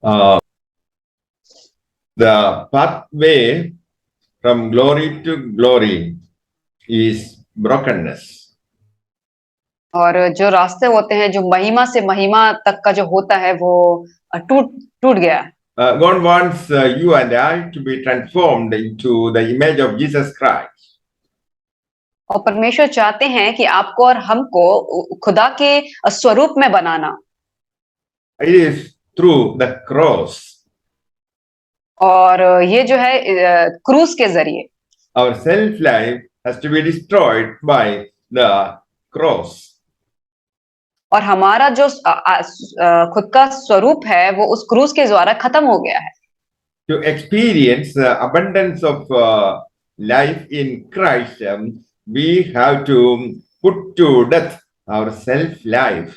Uh, the pathway from glory to glory is brokenness. और जो रास्ते होते हैं जो महिमा से महिमा तक का जो होता है वो टूट टूट गया है। God wants you and I to be transformed into the image of Jesus Christ. और परमेश्वर चाहते हैं कि आपको और हमको खुदा के स्वरूप में बनाना। It is through the cross. और ये जो है क्रूस के जरिए Our self life has to be destroyed by the cross. और हमारा जो खुद का स्वरूप है वो उस क्रूस के द्वारा खत्म हो गया है। To experience the abundance of life in Christ, we have to put to death our self life.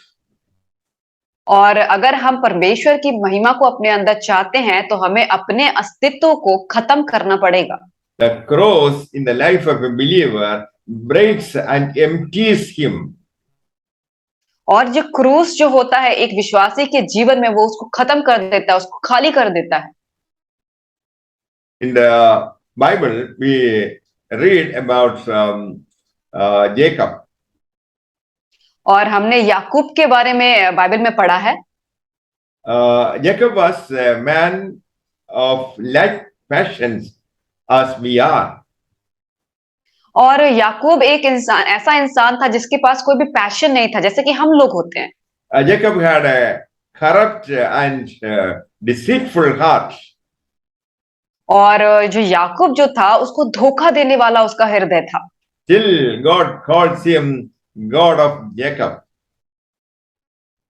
और अगर हम परमेश्वर की महिमा को अपने अंदर चाहते हैं तो हमें अपने अस्तित्व को खत्म करना पड़ेगा। The cross in the life of a believer breaks and empties him. और जो क्रूस जो होता है एक विश्वासी के जीवन में वो उसको खत्म कर देता है, उसको खाली कर देता है। In the Bible, we read about Jacob. और हमने याकूब के बारे में बाइबल में पढ़ा है। Jacob was a man of like passions as we are. और याकूब एक इंसान ऐसा इंसान था जिसके पास कोई भी पैशन नहीं था जैसे कि हम लोग होते हैं। Jacob had a corrupt and deceitful heart. और जो याकूब जो था उसको धोखा देने वाला उसका हृदय था। Till God calls him God of Jacob.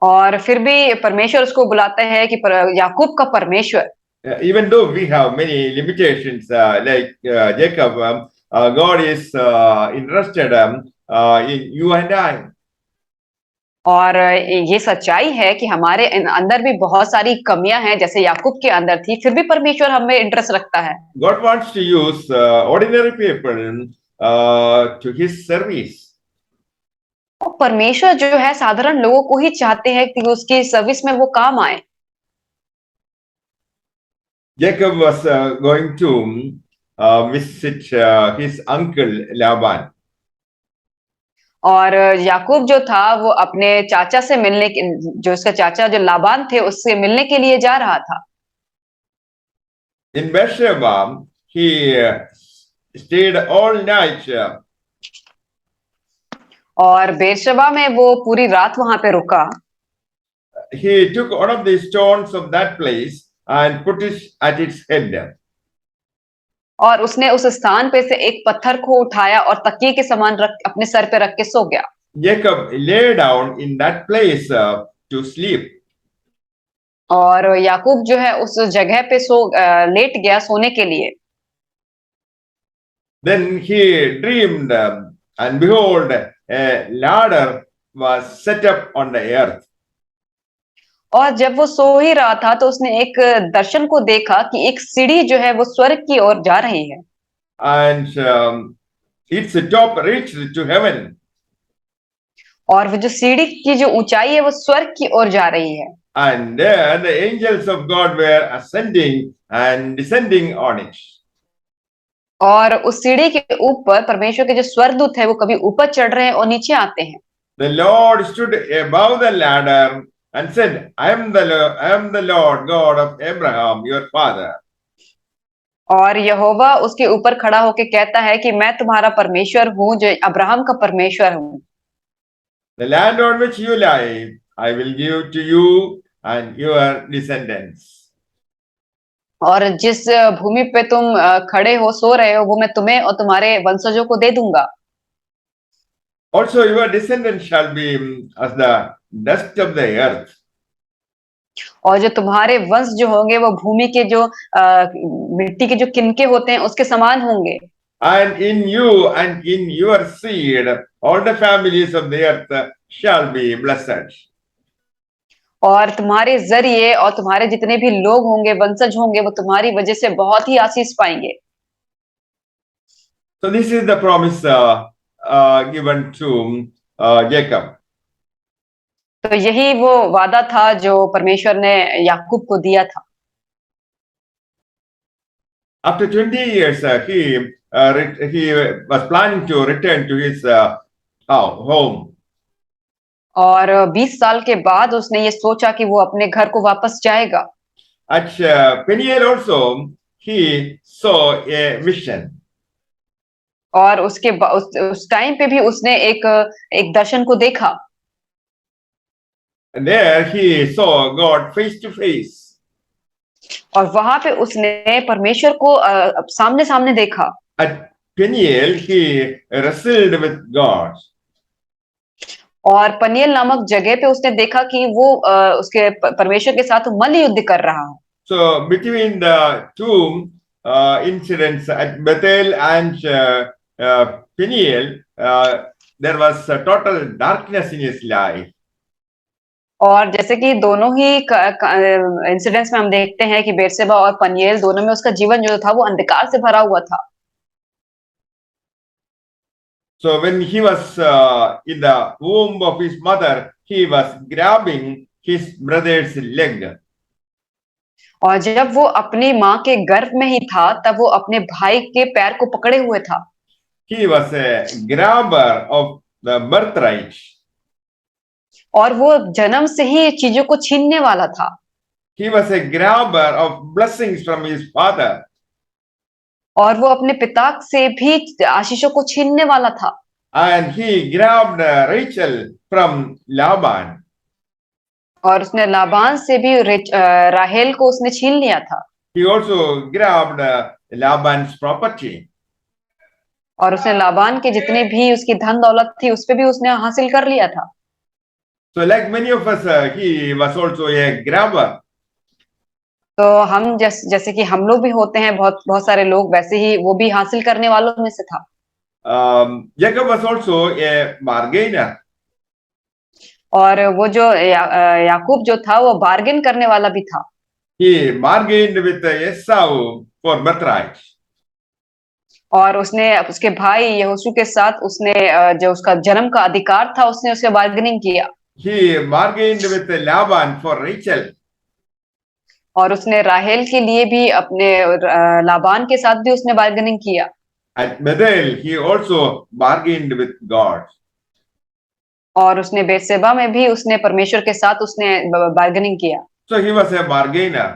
और फिर भी परमेश्वर उसको बुलाता है कि याकूब का परमेश्वर। Even though we have many limitations like Jacob, God is interested in you and I. और ये सच्चाई है कि हमारे अंदर भी बहुत सारी कमियां हैं जैसे याकूब के अंदर थी, फिर भी परमेश्वर हमें इंटरेस्ट रखता है। God wants to use ordinary people to His service. और परमेश्वर जो है साधारण लोगों को ही चाहते हैं कि उसकी सर्विस में वो काम आए। Jacob was going to visit his uncle Laban. और याकूब जो था वो अपने चाचा से मिलने के जो उसका चाचा जो लाबान थे उससे मिलने के लिए जा रहा था। In Beersheba, he stayed all night. और बेरशेबा में वो पूरी रात वहां पे रुका। He took one of the stones of that place and put it at its head. और उसने उस स्थान पे से एक पत्थर को उठाया और तकिए के समान रख अपने सर पे रख के सो गया। Jacob lay down in that place to sleep. और याकूब जो है उस जगह पे लेट गया सोने के लिए। Then he dreamed, and behold, a ladder was set up on the earth. और जब वो सो ही रहा था तो उसने एक दर्शन को देखा कि एक सीढ़ी जो है वो स्वर्ग की ओर जा रही है। And its top reached to heaven. और वो जो सीढ़ी की जो ऊंचाई है वो स्वर्ग की ओर जा रही है। And there the angels of God were ascending and descending on it. और उस सीढ़ी के ऊपर परमेश्वर के जो स्वर्गदूत है वो कभी ऊपर चढ़ रहे हैं और नीचे आते हैं। The Lord stood above the ladder and said, I am the Lord God of Abraham, your father. और यहोवा उसके ऊपर खड़ा होके कहता है कि मैं तुम्हारा परमेश्वर हूँ जो अब्राहम का परमेश्वर हूँ। The land on which you lie, I will give to you and your descendants. और जिस भूमि पे तुम खड़े हो सो रहे हो वो मैं तुम्हें और तुम्हारे वंशजों को दे दूंगा। Also your descendants shall be as the dust of the earth. और जो तुम्हारे वंश जो होंगे वो भूमि के जो मिट्टी के जो किनके होते हैं उसके समान होंगे। And in you and in your seed, all the families of the earth shall be blessed. और तुम्हारे जरिए और तुम्हारे जितने भी लोग होंगे वंशज होंगे वो तुम्हारी वजह से बहुत ही आशीष पाएंगे। So this is the promise given to Jacob. तो यही वो वादा था जो परमेश्वर ने याकूब को दिया था। After 20 years, he was planning to return to his home. और 20 साल के बाद उसने ये सोचा कि वो अपने घर को वापस जाएगा। At Peniel also, he saw a vision. और उस टाइम पे भी उसने एक दर्शन को देखा। And there he saw God face to face. और वहां पे उसने परमेश्वर को सामने सामने देखा। At Peniel, he wrestled with God. और पनियल नामक जगह पे उसने देखा कि वो उसके परमेश्वर के साथ मल्ल युद्ध कर रहा है। So between the two incidents at Bethel and Peniel, there was a total darkness in his life. और जैसे कि दोनों ही इंसिडेंट्स में हम देखते हैं कि बेरशेबा और पनियल दोनों में उसका जीवन जो था वो अंधकार से भरा हुआ था। So when he was in the womb of his mother, he was grabbing his brother's leg. और जब वो अपनी माँ के गर्भ में ही था तब वो अपने भाई के पैर को पकड़े हुए था। He was a grabber of the birthright. और वो जन्म से ही चीजों को छीनने वाला था। He was a grabber of blessings from his father. और वो अपने पिता से भी आशीषों को छीनने वाला था। And he grabbed Rachel from Laban. और उसने लाबान से भी राहेल को उसने छीन लिया था। He also grabbed Laban's property. और उसने लाबान के जितने भी उसकी धन दौलत थी उस पे भी उसने हासिल कर लिया था। So like many of us, he was also a grabber. तो हम जैसे कि हम लोग भी होते हैं, बहुत बहुत सारे लोग वैसे ही वो भी हासिल करने वालों में से था। Jacob was also a bargainer. और वो जो याकूब जो था वो बार्गेन करने वाला भी था। He bargained with Esau for birthright. और उसने उसके भाई यहोशू के साथ उसने जो उसका जन्म का अधिकार था उसने उससे बार्गेनिंग किया। He bargained with Laban for Rachel. और उसने राहेल के लिए भी अपने लाबान के साथ भी उसने बार्गेनिंग किया। At Bethel, he also bargained with God. और उसने बेरशेबा में भी उसने परमेश्वर के साथ उसने बार्गेनिंग किया। So he was a bargainer.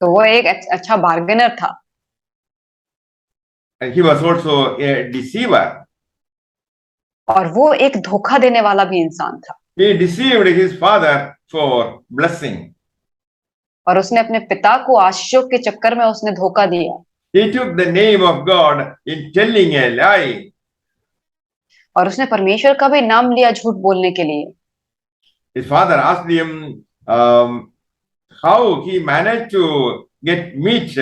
तो वो एक अच्छा बार्गेनर था। And he was also a deceiver. और वो एक धोखा देने वाला भी इंसान था। He deceived his father for blessing. और उसने अपने पिता को आशीषों के चक्कर में उसने धोखा दिया। He took the name of God in telling a lie. और उसने परमेश्वर का भी नाम लिया झूठ बोलने के लिए। His father asked him how he managed to get meat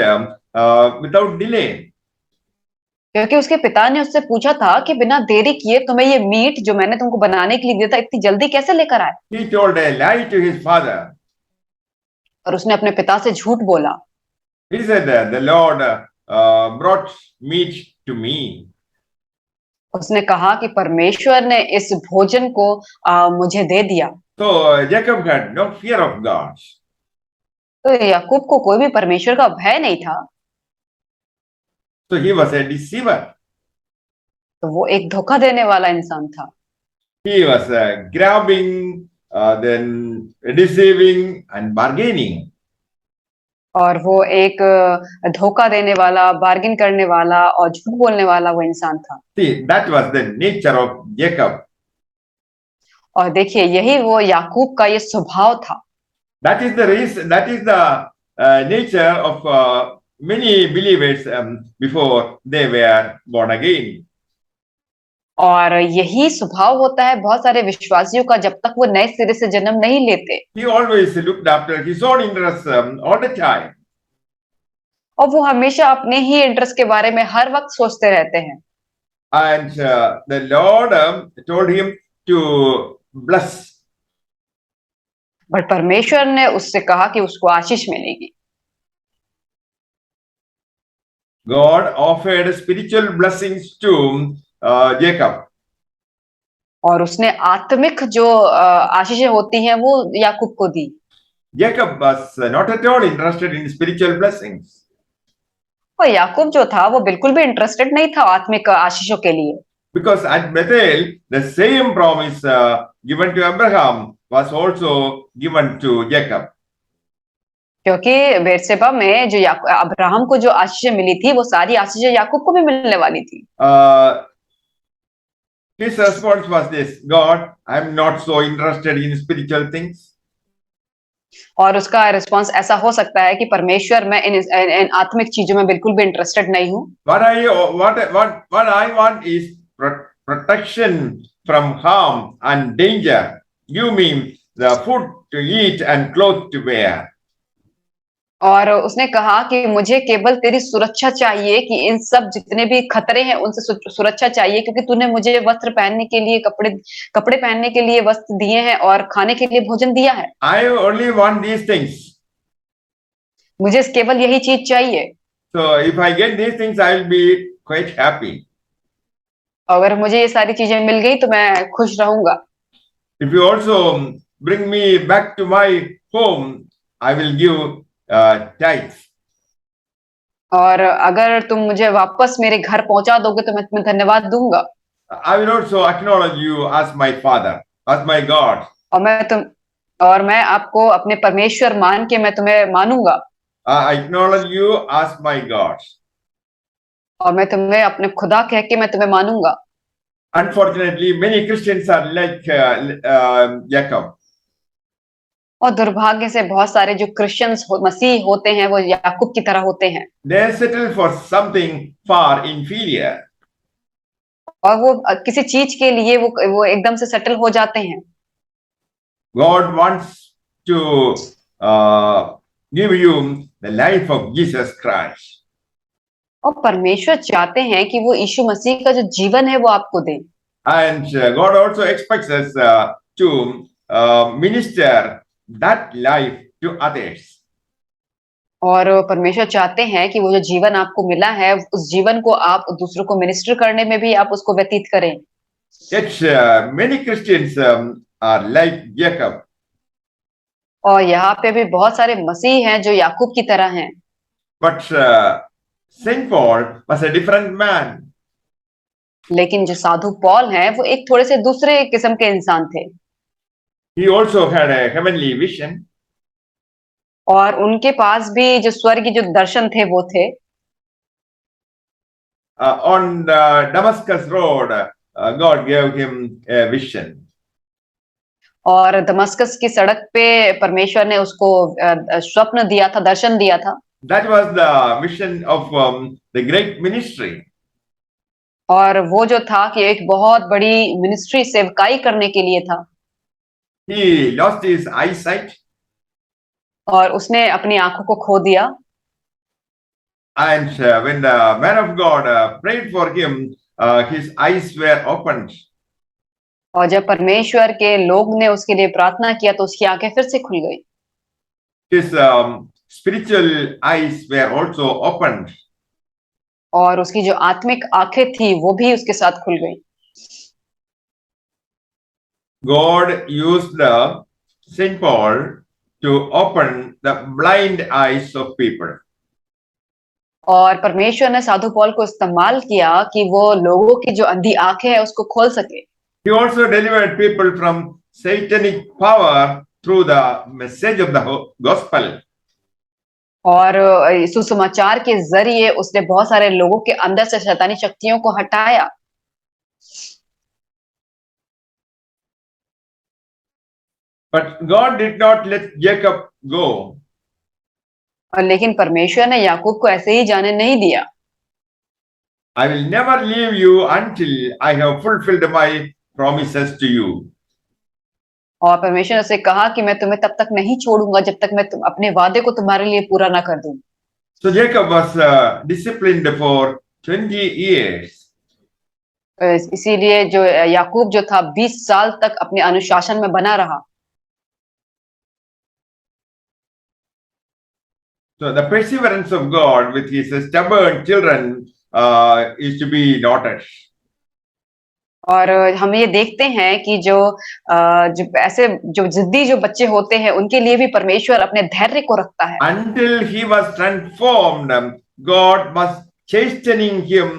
without delay. क्योंकि उसके पिता ने उससे पूछा था कि बिना देरी किए तुम्हें ये मीट जो मैंने तुमको बनाने के लिए दिया था इतनी जल्दी कैसे लेकर आए। He told a lie to his father. और उसने अपने पिता से झूठ बोला। He said, the Lord brought meat to me. उसने कहा कि परमेश्वर ने इस भोजन को मुझे दे दिया। So Jacob had no fear of God. तो याकूब को कोई भी परमेश्वर का भय नहीं था। So he was a deceiver. तो वो एक धोखा देने वाला इंसान था। He was grabbing, then deceiving and bargaining. और वो एक धोखा देने वाला, बार्गेन करने वाला और झूठ बोलने वाला वो इंसान था। See, that was the nature of Jacob. और देखिए यही वो याकूब का ये स्वभाव था। That is the reason. That is the nature of many believers before they were born again. और यही स्वभाव होता है बहुत सारे विश्वासियों का जब तक वो नए सिरे से जन्म नहीं लेते। He always looked after his own interests all the time. और वो हमेशा अपने ही इंटरेस्ट के बारे में हर वक्त सोचते रहते हैं। And the Lord told him to bless. But परमेश्वर ने उससे कहा कि उसको आशीष मिलेगी। God offered spiritual blessings to Jacob. और उसने आत्मिक जो आशीषें होती हैं वो याकूब को दी। Jacob was not at all interested in spiritual blessings. और याकूब जो था वो बिल्कुल भी इंटरेस्टेड नहीं था आत्मिक आशीषों के लिए, Because at Bethel, the same promise given to Abraham was also given to Jacob. क्योंकि बेर्शेबा में जो अब्राहम को जो आशीषें मिली थी वो सारी आशीषें याकूब को भी मिलने वाली थी। His response was this: God, I'm not so interested in spiritual things. और उसका रिस्पांस ऐसा हो सकता है कि परमेश्वर, मैं इन आत्मिक चीजों में बिल्कुल भी इंटरेस्टेड नहीं हूँ। What I want is protection from harm and danger. Give me the food to eat and clothes to wear. और उसने कहा कि मुझे केवल तेरी सुरक्षा चाहिए, कि इन सब जितने भी खतरे हैं उनसे सुरक्षा चाहिए, क्योंकि तूने मुझे वस्त्र पहनने के लिए कपड़े पहनने के लिए वस्त्र दिए हैं और खाने के लिए भोजन दिया है। I only want these things. मुझे केवल यही चीज चाहिए। So if I get these things, I will be quite happy. अगर मुझे ये सारी चीजें मिल गई तो मैं खुश रहूंगा। If you also bring me back to my home, I will give tithes. और अगर तुम मुझे वापस मेरे घर पहुंचा दोगे तो मैं तुम्हें धन्यवाद दूंगा। I will also acknowledge you as my father, as my God. और मैं आपको अपने परमेश्वर मान के मैं तुम्हें मानूंगा। I acknowledge you as my God. और मैं तुम्हें अपने खुदा कह के मैं तुम्हें मानूंगा। Unfortunately, many Christians are like Jacob. और दुर्भाग्य से बहुत सारे जो मसीह होते हैं वो याकूब की तरह होते हैं। They settle for something far inferior. और वो किसी चीज के लिए वो एकदम से सेटल हो जाते हैं। God wants to give you the life of Jesus Christ. और परमेश्वर चाहते हैं कि वो यीशु मसीह का जो जीवन है वो आपको दे। And God also expects us to minister that life to others. और परमेश्वर चाहते हैं कि वो जो जीवन आपको मिला है उस जीवन को आप दूसरों को मिनिस्टर करने में भी आप उसको व्यतीत करें। Yet many Christians are like Jacob. और यहाँ पे भी बहुत सारे मसीह हैं जो याकूब की तरह हैं। But Saint Paul was a different man. लेकिन जो साधु पौल हैं वो एक थोड़े से दूसरे किस्म के इंसान थे। He also had a heavenly vision. और उनके पास भी जो स्वर्गीय जो दर्शन थे वो थे। On the Damascus road, God gave him a vision. और दमस्कस की सड़क पे परमेश्वर ने उसको स्वप्न दिया था, दर्शन दिया था। That was the mission of the great ministry. और वो जो था कि एक बहुत बड़ी मिनिस्ट्री सेवकाई करने के लिए था। He lost his eyesight. और उसने अपनी आंखों को खो दिया। And when the man of God prayed for him, his eyes were opened. और जब परमेश्वर के लोग ने उसके लिए प्रार्थना किया तो उसकी आंखें फिर से खुल गई। His spiritual eyes were also opened. और उसकी जो आत्मिक आंखें थी वो भी उसके साथ खुल गई। God used Saint Paul to open the blind eyes of people. और परमेश्वर ने साधु पौल को इस्तेमाल किया कि वो लोगों की जो अंधी आंखें है उसको खोल सके। He also delivered people from satanic power through the message of the gospel. और सुसमाचार के जरिए उसने बहुत सारे लोगों के अंदर से शैतानी शक्तियों को हटाया। But God did not let Jacob go. और लेकिन परमेश्वर ने याकूब को ऐसे ही जाने नहीं दिया। I will never leave you until I have fulfilled my promises to you. और परमेश्वर ने उसे कहा कि मैं तुम्हें तब तक नहीं छोड़ूंगा जब तक मैं अपने वादे को तुम्हारे लिए पूरा ना कर दूं। So Jacob was disciplined for 20 years. इसीलिए जो याकूब जो था 20 साल तक अपने अनुशासन में बना रहा। So the perseverance of God with his stubborn children is to be noted. और हम ये देखते हैं कि जो ऐसे जो जिद्दी जो बच्चे होते हैं उनके लिए भी परमेश्वर अपने धैर्य को रखता है। Until he was transformed, God was chastening him.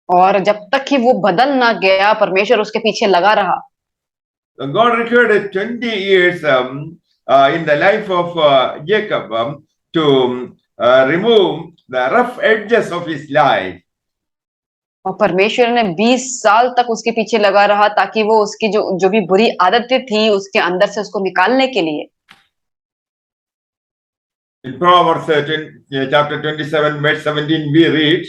और जब तक कि वो बदल ना गया परमेश्वर उसके पीछे लगा रहा। God required 20 years in the life of Jacob to remove the rough edges of his life. और परमेश्वर ने 20 साल तक उसके पीछे लगा रहा ताकि वो उसकी जो जो भी बुरी आदतें थी उसके अंदर से उसको निकालने के लिए। In Proverbs chapter 27, verse 17, we read,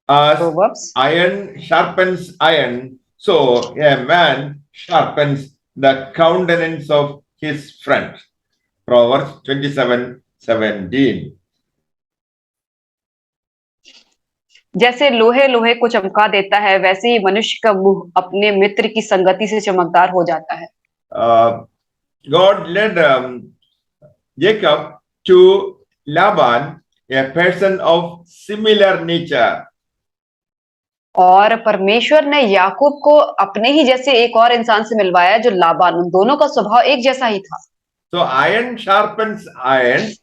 as Proverbs iron sharpens iron, so a man sharpens the countenance of his friend. Proverbs 27:17. जैसे लोहे लोहे को चमका देता है वैसे ही मनुष्य का मुंह अपने मित्र की संगति से चमकदार हो जाता है। God led Jacob to Laban, a person of similar nature. और परमेश्वर ने याकूब को अपने ही जैसे एक और इंसान से मिलवाया जो लाबान, उन दोनों का स्वभाव एक जैसा ही था। So iron sharpens iron.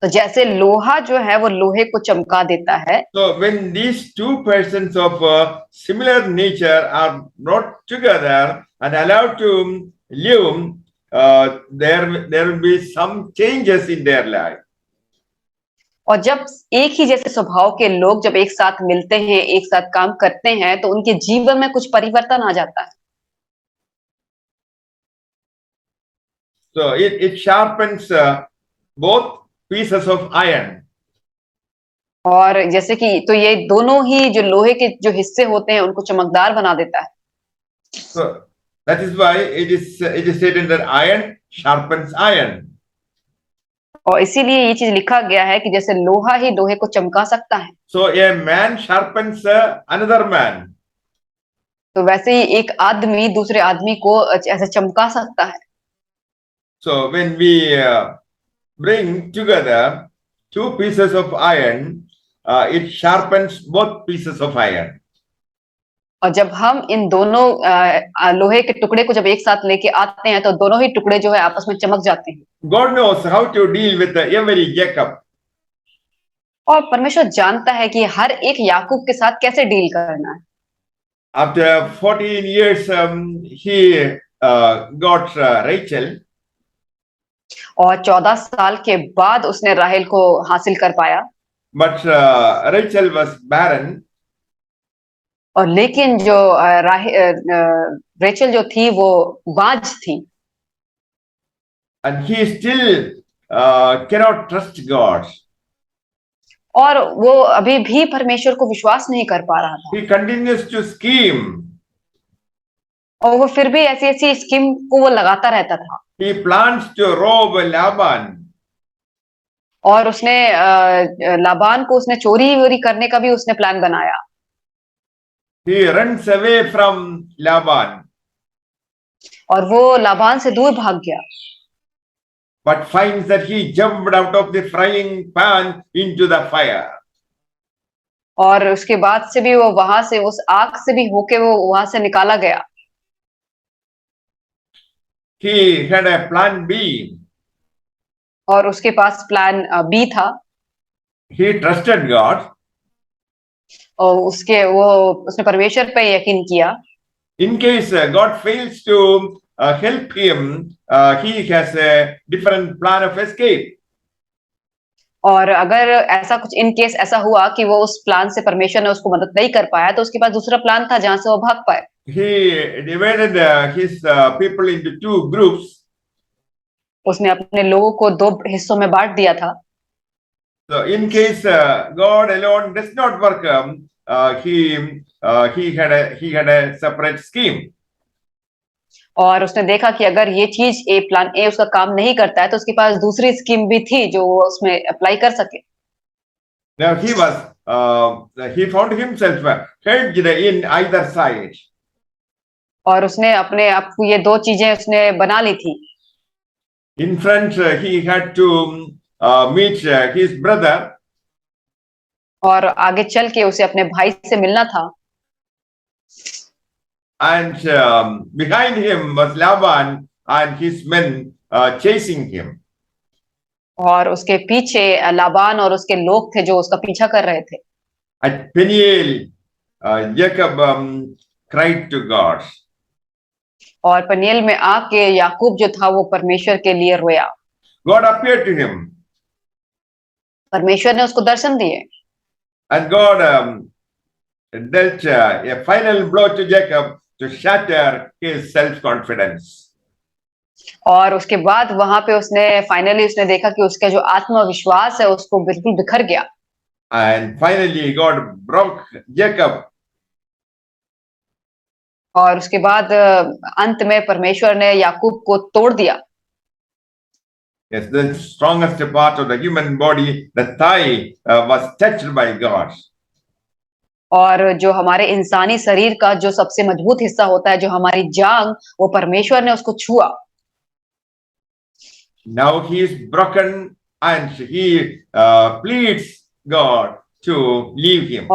तो जैसे लोहा जो है वो लोहे को चमका देता है। So when these two persons of similar nature are brought together and allowed to live, there will be some changes in their life. और जब एक ही जैसे स्वभाव के लोग जब एक साथ मिलते हैं, एक साथ काम करते हैं, तो उनके जीवन में कुछ परिवर्तन आ जाता है। So it sharpens both pieces of iron. और जैसे कि तो ये दोनों ही जो लोहे के जो हिस्से होते हैं उनको चमकदार बना देता है। So that is why it is stated that iron sharpens iron. और इसीलिए ये चीज लिखा गया है कि जैसे लोहा ही लोहे को चमका सकता है। So a man sharpens another man. तो वैसे ही एक आदमी दूसरे आदमी को ऐसे चमका सकता है। So when we bring together two pieces of iron, it sharpens both pieces of iron. और जब हम इन दोनों लोहे के टुकड़े को जब एक साथ लेके आते हैं तो दोनों ही टुकड़े जो है आपस में चमक जाते हैं। God knows how to deal with every Jacob. और परमेश्वर जानता है कि हर एक याकूब के साथ कैसे डील करना है। After 14 years, he got Rachel. और 14 साल के बाद उसने राहेल को हासिल कर पाया। But Rachel was barren. और लेकिन जो रेचल जो थी वो बांझ थी। And he still cannot trust God. और वो अभी भी परमेश्वर को विश्वास नहीं कर पा रहा था। He continues to scheme. और वो फिर भी ऐसी ऐसी स्कीम को वो लगाता रहता था। He plans to rob Laban. और उसने लाबान को उसने चोरी वोरी करने का भी उसने प्लान बनाया। He runs away from Laban. और वो लाबान से दूर भाग गया। But finds that he jumped out of the frying pan into the fire. और उसके बाद से भी वो वहां से उस आग से भी होके वो वहां से निकाला गया। He had a plan B. और उसके पास प्लान बी था। He trusted God. और उसने परमेश्वर पे यकीन किया। In case God fails to help him, he has a different plan of escape. और अगर ऐसा कुछ इन केस ऐसा हुआ कि वो उस प्लान से परमेश्वर ने उसको मदद नहीं कर पाया तो उसके पास दूसरा प्लान था जहां से वो भाग पाए। He divided his people into two groups. उसने अपने लोगों को दो हिस्सों में बांट दिया था। So in case God alone does not work, he had a separate scheme. और उसने देखा कि अगर ये चीज प्लान ए उसका काम नहीं करता है तो उसके पास दूसरी स्कीम भी थी जो वो उसमें अप्लाई कर सके। Now he found himself hedged in either side. और उसने अपने आप को ये दो चीजें उसने बना ली थी। In front, he had to meet his brother. और आगे चल के उसे अपने भाई से मिलना था। And behind him was Laban and his men chasing him. और उसके पीछे लाबान और उसके लोग थे जो उसका पीछा कर रहे थे। At Peniel, Jacob cried to God. और पनियल में आके याकूब जो था वो परमेश्वर के लिए रोया। God appeared to him, परमेश्वर ने उसको दर्शन दिए and God dealt a final blow to Jacob to shatter his self-confidence. और उसके बाद वहां पे उसने फाइनली उसने देखा कि उसका जो आत्मविश्वास है उसको बिल्कुल बिखर गया। And finally, God broke Jacob. और उसके बाद अंत में परमेश्वर ने याकूब को तोड़ दिया। Yes, the strongest part of the human body, the thigh, was touched by God. और जो हमारे इंसानी शरीर का जो सबसे मजबूत हिस्सा होता है जो हमारी जांग, वो परमेश्वर ने उसको छुआ। Now he is broken and he pleads God to leave him.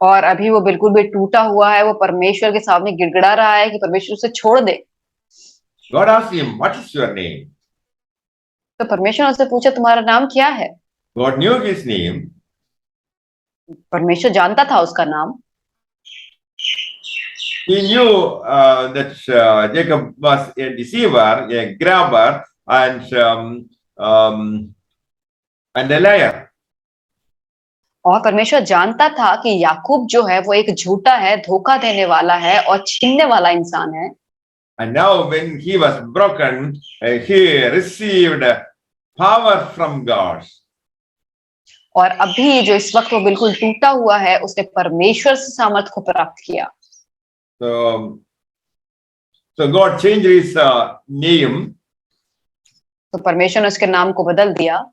और अभी वो बिल्कुल भी टूटा हुआ है, वो परमेश्वर के सामने गिड़गिड़ा रहा है कि परमेश्वर उसे छोड़ दे। God asked him, "What is your name?" तो परमेश्वर ने उससे पूछा तुम्हारा नाम क्या है? God knew his name. परमेश्वर जानता था उसका नाम। He knew that Jacob was a deceiver, a grabber, and a liar. और परमेश्वर जानता था कि याकूब जो है वो एक झूठा है, धोखा देने वाला है और छीनने वाला इंसान है। And now when he was broken, he received power from God. और अभी जो इस वक्त वो बिल्कुल टूटा हुआ है, उसने परमेश्वर से सामर्थ को प्राप्त किया। So God changed his name. तो परमेश्वर ने उसके नाम को बदल दिया।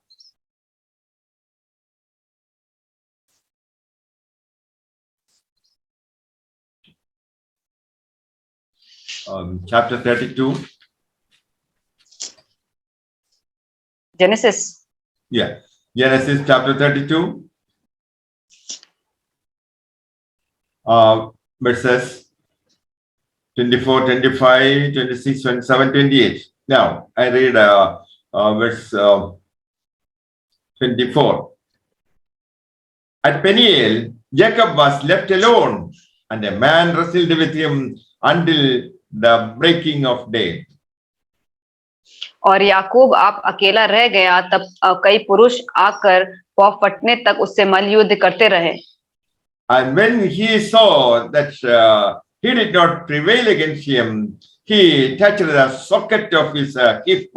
Chapter 32. Genesis. Yeah, Genesis chapter 32. Verses 24, 25, 26, 27, 28. Now, I read verse 24. At Peniel, Jacob was left alone, and a man wrestled with him until the breaking of day. और याकूब आप अकेला रह गया, तब कई पुरुष आकर पौ फटने तक उससे मल युद्ध करते रहे। And when he saw that he did not prevail against him, he touched the socket of his hip.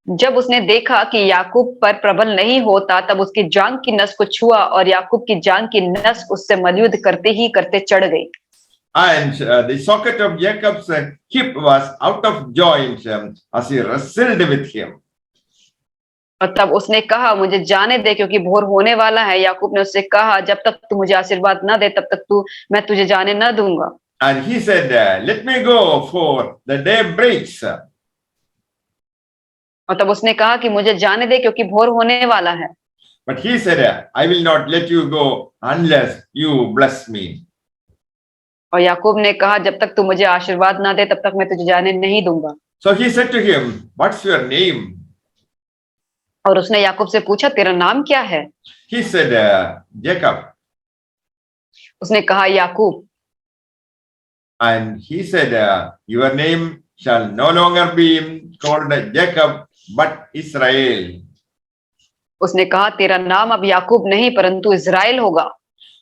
जब उसने देखा कि याकूब पर प्रबल नहीं होता, तब उसकी जांग की नस को छुआ और याकूब की जांग की नस उससे मलयुद्ध करते ही करते चढ़ गई। And the socket of Jacob's hip was out of joint as he wrestled with him. और तब उसने कहा मुझे जाने दे क्योंकि भोर होने वाला है। याकूब ने उससे कहा जब तक तू मुझे आशीर्वाद न दे तब तक मैं तुझे जाने न दूंगा। And he said, let me go for the day breaks. और तब उसने कहा कि मुझे जाने दे क्योंकि भोर होने वाला है। But he said, I will not let you go unless you bless me. और याकूब ने कहा जब तक तू मुझे आशीर्वाद ना दे तब तक मैं तुझे जाने नहीं दूंगा। So he said to him, what's your name? और उसने याकूब से पूछा तेरा नाम क्या है? He said, Jacob. उसने कहा याकूब। And he said, your name shall no longer be called Jacob, but Israel. उसने कहा तेरा नाम अब याकूब नहीं परंतु इज़राइल होगा।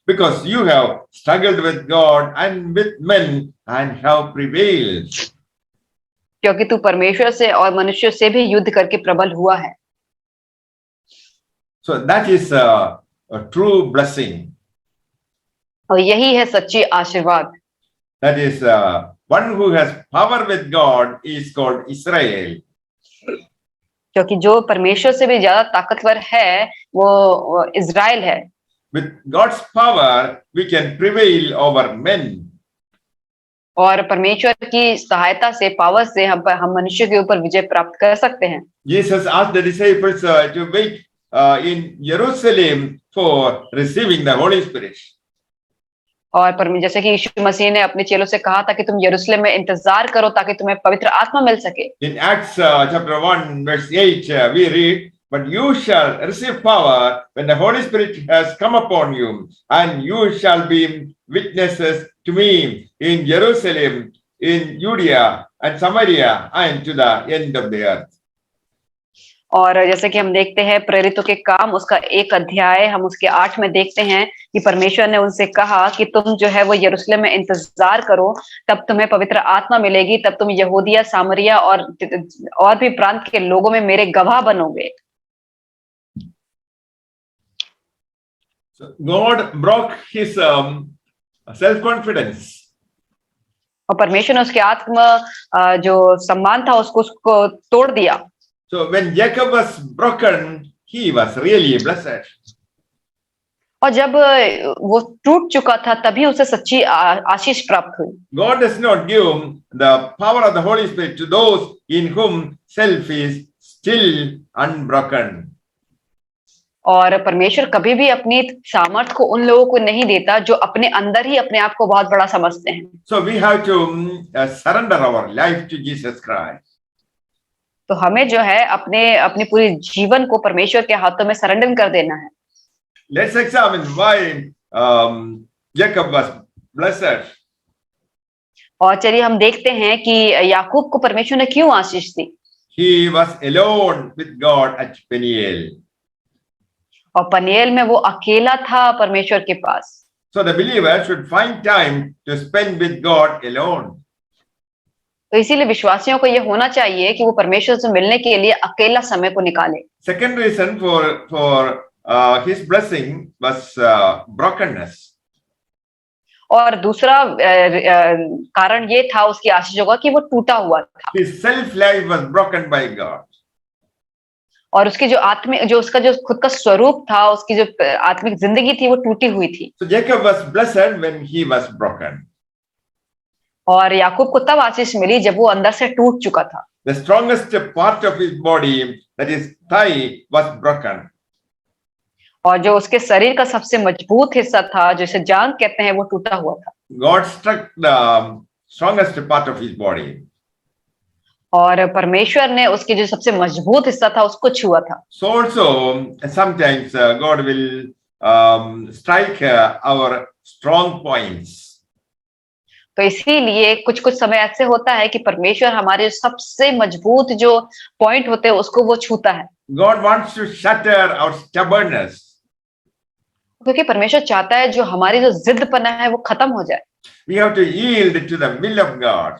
Because you have struggled with God and with men and have prevailed. क्योंकि तू परमेश्वर से और मनुष्य से भी युद्ध करके प्रबल हुआ है। So that is a true blessing. और यही है सच्ची आशीर्वाद। That is one who has power with God is called Israel. क्योंकि जो परमेश्वर से भी ज्यादा ताकतवर है वो इज़राइल है। With God's power, we can prevail over men. और परमेश्वर की सहायता से पावर से हम मनुष्य के ऊपर विजय प्राप्त कर सकते हैं। Jesus asked the disciples to wait in Jerusalem for receiving the Holy Spirit. और जैसे कि यीशु मसीह ने अपने चेलों से कहा था कि तुम यरूशलेम में इंतजार करो ताकि तुम्हें पवित्र आत्मा मिल सके। In Acts chapter 1 verse 8 we read, but you shall receive power when the Holy Spirit has come upon you, and you shall be witnesses to me in Jerusalem, in Judea and Samaria and to the end of the earth. और जैसे कि हम देखते हैं प्रेरितों के काम उसका 1 अध्याय हम उसके 8 में देखते हैं कि परमेश्वर ने उनसे कहा कि तुम जो है वो यरूशलेम में इंतजार करो, तब तुम्हें पवित्र आत्मा मिलेगी, तब तुम यहूदिया, सामरिया और भी प्रांत के लोगों में मेरे गवाह बनोगे। So God broke his self-confidence. और परमेश्वर ने उसके जो सम्मान था उसको तोड़ दिया। So when Jacob was broken, he was really blessed. और जब वो टूट चुका था तभी उसे सच्ची आशीष प्राप्त हुई। God does not give the power of the Holy Spirit to those in whom self is still unbroken. और परमेश्वर कभी भी अपनी सामर्थ को उन लोगों को नहीं देता जो अपने अंदर ही अपने आप को बहुत बड़ा समझते हैं। So we have to surrender our life to Jesus Christ. तो हमें जो है अपनी पूरी जीवन को परमेश्वर के हाथों में सरेंडर कर देना है। Let's examine why Jacob was blessed. और चलिए हम देखते हैं कि याकूब को परमेश्वर ने क्यों आशीष दी। He was alone with God at Peniel. और पनिएल में वो अकेला था परमेश्वर के पास। So the believer should find time to spend with God alone. तो इसीलिए विश्वासियों को ये होना चाहिए कि वो परमेश्वर से मिलने के लिए अकेला समय को निकाले। Second reason for his blessing was brokenness. और दूसरा कारण ये था उसकी आशीषों का कि वो टूटा हुआ था। His self life was broken by God. और उसकी जो उसका जो खुद का स्वरूप था, उसकी जो आत्मिक जिंदगी थी वो टूटी हुई थी। So Jacob was blessed when he was broken. और याकूब को तब आशीष मिली जब वो अंदर से टूट चुका था। The strongest part of his body, that is thigh, was broken. और जो उसके शरीर का सबसे मजबूत हिस्सा था, जिसे जांघ कहते हैं, वो टूटा हुआ था। God struck the strongest part of his body. और परमेश्वर ने उसके जो सबसे मजबूत हिस्सा था उसको छुआ था। So also sometimes God will strike our strong points. तो इसीलिए कुछ समय ऐसे होता है कि परमेश्वर हमारे सबसे मजबूत जो पॉइंट होते हैं उसको वो छूता है। God wants to shatter our stubbornness. क्योंकि परमेश्वर चाहता है जो हमारी जो जिद्दपना है वो खत्म हो जाए। We have to yield to the will of God.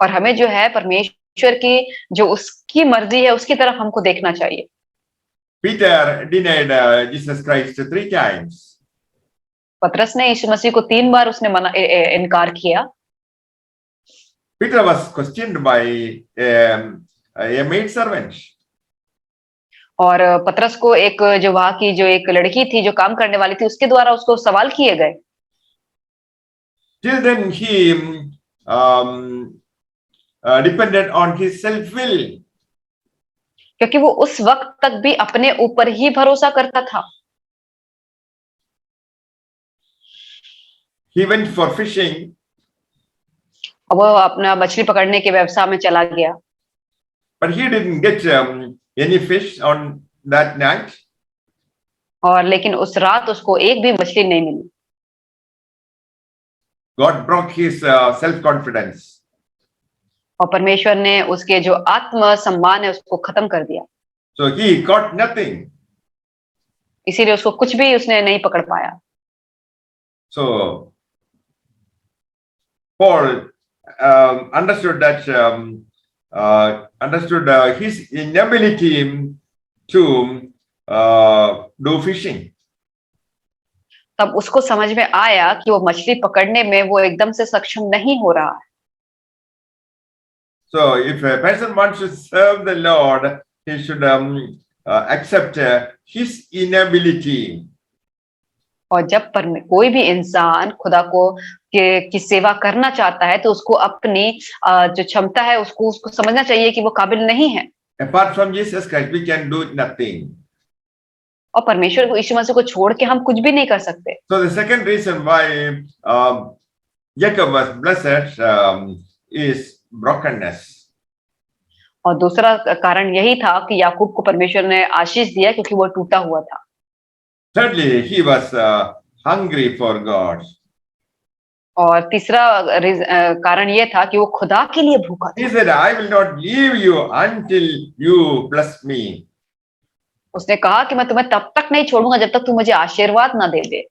और हमें जो है परमेश्वर की जो उसकी मर्जी है उसकी तरफ हमको देखना चाहिए। Peter denied Jesus Christ 3 times. पतरस ने यीशु मसीह को 3 बार उसने इनकार किया। Peter was questioned by a maid servant. और पतरस को एक जो वहां की जो एक लड़की थी जो काम करने वाली थी उसके द्वारा उसको सवाल किए गए। Till then he depended on his self will. क्योंकि वो उस वक्त तक भी अपने ऊपर ही भरोसा करता था। He went for fishing. वो अपना मछली पकड़ने के व्यवसाय में चला गया। But he didn't get any fish on that night. और लेकिन उस रात उसको एक भी मछली नहीं मिली। God broke his self-confidence. और परमेश्वर ने उसके जो आत्म सम्मान है उसको खत्म कर दिया। So he caught nothing. इसीलिए उसको कुछ भी उसने नहीं पकड़ पाया। So Paul understood that his inability to do fishing. तब उसको समझ में आया कि वो मछली पकड़ने में वो एकदम से सक्षम नहीं हो रहा है। So if a person wants to serve the Lord, he should accept his inability. और जब कोई भी इंसान खुदा को की सेवा करना चाहता है तो उसको अपनी जो क्षमता है उसको समझना चाहिए कि वो काबिल नहीं है। Apart from Jesus Christ, we can do nothing. और परमेश्वर को, यीशु मसीह को छोड़ के हम कुछ भी नहीं कर सकते। So the second reason why Jacob was blessed is brokenness. और दूसरा कारण यही था कि याकूब को परमेश्वर ने आशीष दिया क्योंकि वो टूटा हुआ था। Thirdly, he was hungry for God. और तीसरा कारण ये था कि वो खुदा के लिए भूखा He था। said, I will not leave you until you bless me. उसने कहा कि मैं तुम्हें तब तक नहीं छोड़ूंगा जब तक तू मुझे आशीर्वाद ना दे दे।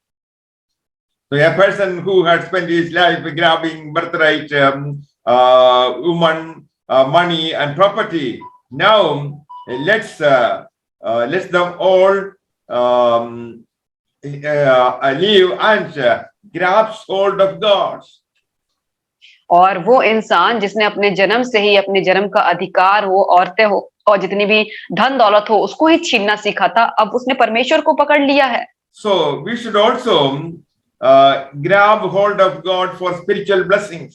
So a person who had spent his life grabbing birthright, woman, money and property, now let's them all leave and grabs hold of God. और वो इंसान जिसने अपने जन्म से ही अपने जन्म का अधिकार हो, औरतें हो और जितनी भी धन दौलत हो उसको ही छीनना सीखा था, अब उसने परमेश्वर को पकड़ लिया है। So we should also grab hold of God for spiritual blessings.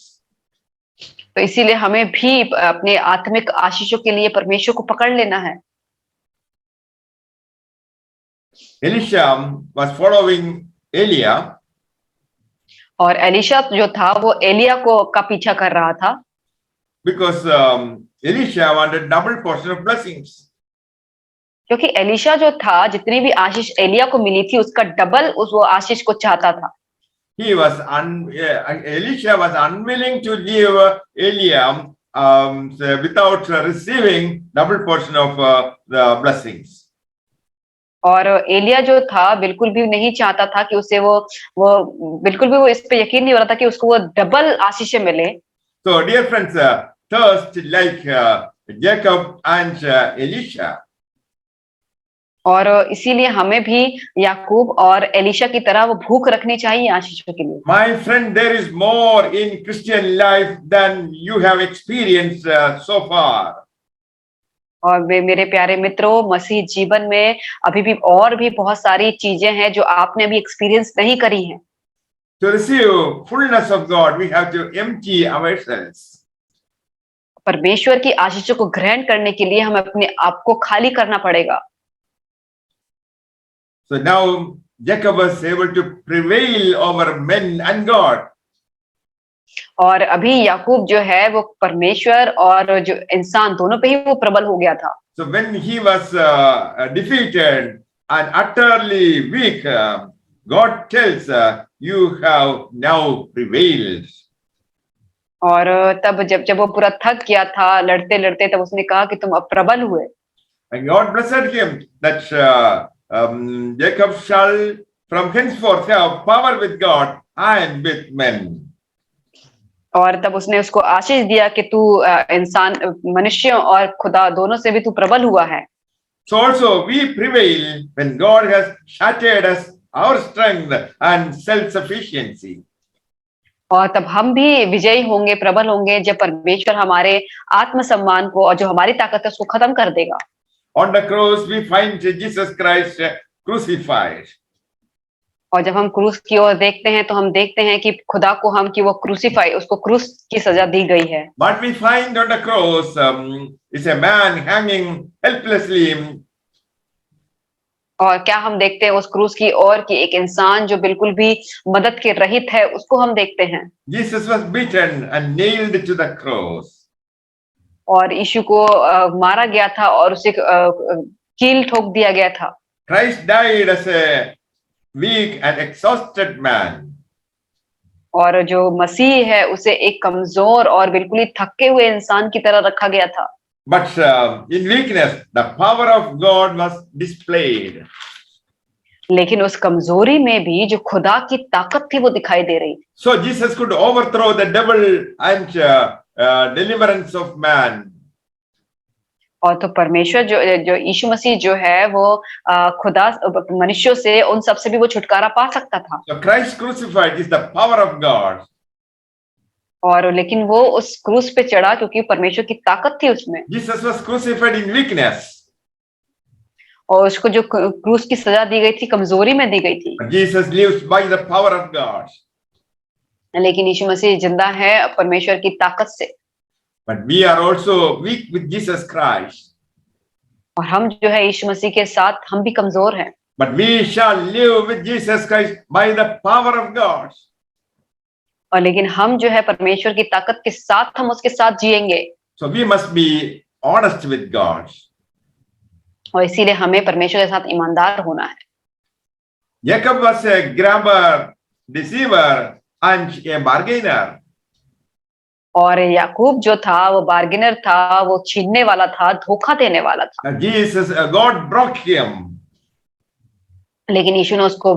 तो इसीलिए हमें भी अपने आत्मिक आशीषों के लिए परमेश्वर को पकड़ लेना है। Elisha was following Elia. और एलिशा जो था वो एलिया को का पीछा कर रहा था। Because Elisha wanted double portion of blessings. क्योंकि एलिशा जो था जितनी भी आशीष एलिया को मिली थी उसका डबल वो आशीष को चाहता था। Elisha was unwilling to leave Elia without receiving double portion of the blessings. और एलिया जो था बिल्कुल भी नहीं चाहता था कि उसे वो बिल्कुल भी वो इस पे यकीन नहीं हो रहा था कि उसको वो डबल आशीष मिले। So dear friends, thirst like Jacob and Elisha. और इसीलिए हमें भी याकूब और एलिशा की तरह वो भूख रखनी चाहिए आशीषों के लिए। My friend, there is more in Christian life than you have experienced so far. और मेरे प्यारे मित्रों, मसीह जीवन में अभी भी और भी बहुत सारी चीजें हैं जो आपने अभी एक्सपीरियंस नहीं करी हैं। To receive fullness of God, we have to empty ourselves. परमेश्वर की आशीषों को ग्रहण करने के लिए हमें अपने आप को खाली करना पड़ेगा। So now Jacob was able to prevail over men and God. और अभी याकूब जो है वो परमेश्वर और जो इंसान दोनों पे ही वो प्रबल हो गया था। So when he was defeated and utterly weak, God tells, you have now prevailed. और तब जब वो पूरा थक गया था लड़ते लड़ते, तब उसने कहा कि तुम अब प्रबल हुए। And God blessed him that Jacob shall from henceforth have power with God and with men. और तब उसने उसको आशीष दिया कि तू इंसान मनुष्यों और खुदा दोनों से भी तू प्रबल हुआ है। So also we prevail when God has shattered us our strength and self-sufficiency. और तब हम भी विजयी होंगे, प्रबल होंगे जब परमेश्वर हमारे आत्मसम्मान को और जो हमारी ताकत है उसको खत्म कर देगा। On the cross we find Jesus Christ crucified. और जब हम क्रूस की ओर देखते हैं तो हम देखते हैं कि खुदा को हम कि वो क्रूसीफाई, उसको क्रूस की सजा दी गई है। What we find on the cross is a man hanging helplessly. और क्या हम देखते हैं उस क्रूस की ओर कि एक इंसान जो बिल्कुल भी मदद के रहित है उसको हम देखते हैं। Jesus was beaten and nailed to the cross. और यीशु को मारा गया था और उसे कील ठोक दिया गया था। Christ died as a weak and exhausted man. और जो मसीह है उसे एक कमजोर और बिल्कुल ही थके हुए इंसान की तरह रखा गया था। But in weakness, the power of God was displayed. लेकिन उस कमजोरी में भी जो खुदा की ताकत थी वो दिखाई दे रही। So Jesus could overthrow the devil and deliverance of man. और तो परमेश्वर जो यीशु मसीह जो है वो खुदा मनुष्यों से उन सब से भी वो छुटकारा पा सकता था। So Christ crucified is the power of God. और लेकिन वो उस क्रूस पे चढ़ा क्योंकि परमेश्वर की ताकत थी उसमें। Jesus was crucified in weakness. और उसको जो क्रूस की सजा दी गई थी कमजोरी में दी गई थी। But Jesus lives by the power of God. लेकिन यीशु मसीह जिंदा है परमेश्वर की ताकत से। But we are also weak with Jesus Christ. और हम जो है यीशु मसीह के साथ हम भी कमजोर हैं। But we shall live with Jesus Christ by the power of God. और लेकिन हम जो है परमेश्वर की ताकत के साथ हम उसके साथ जिएंगे। So we must be honest with God. और इसीलिए हमें परमेश्वर के साथ ईमानदार होना है। Jacob was a grabber, deceiver, and a bargainer. और याकूब जो था वो बार्गेनर था, वो छीनने वाला था, धोखा देने वाला था। God broke him. लेकिन यीशु ने उसको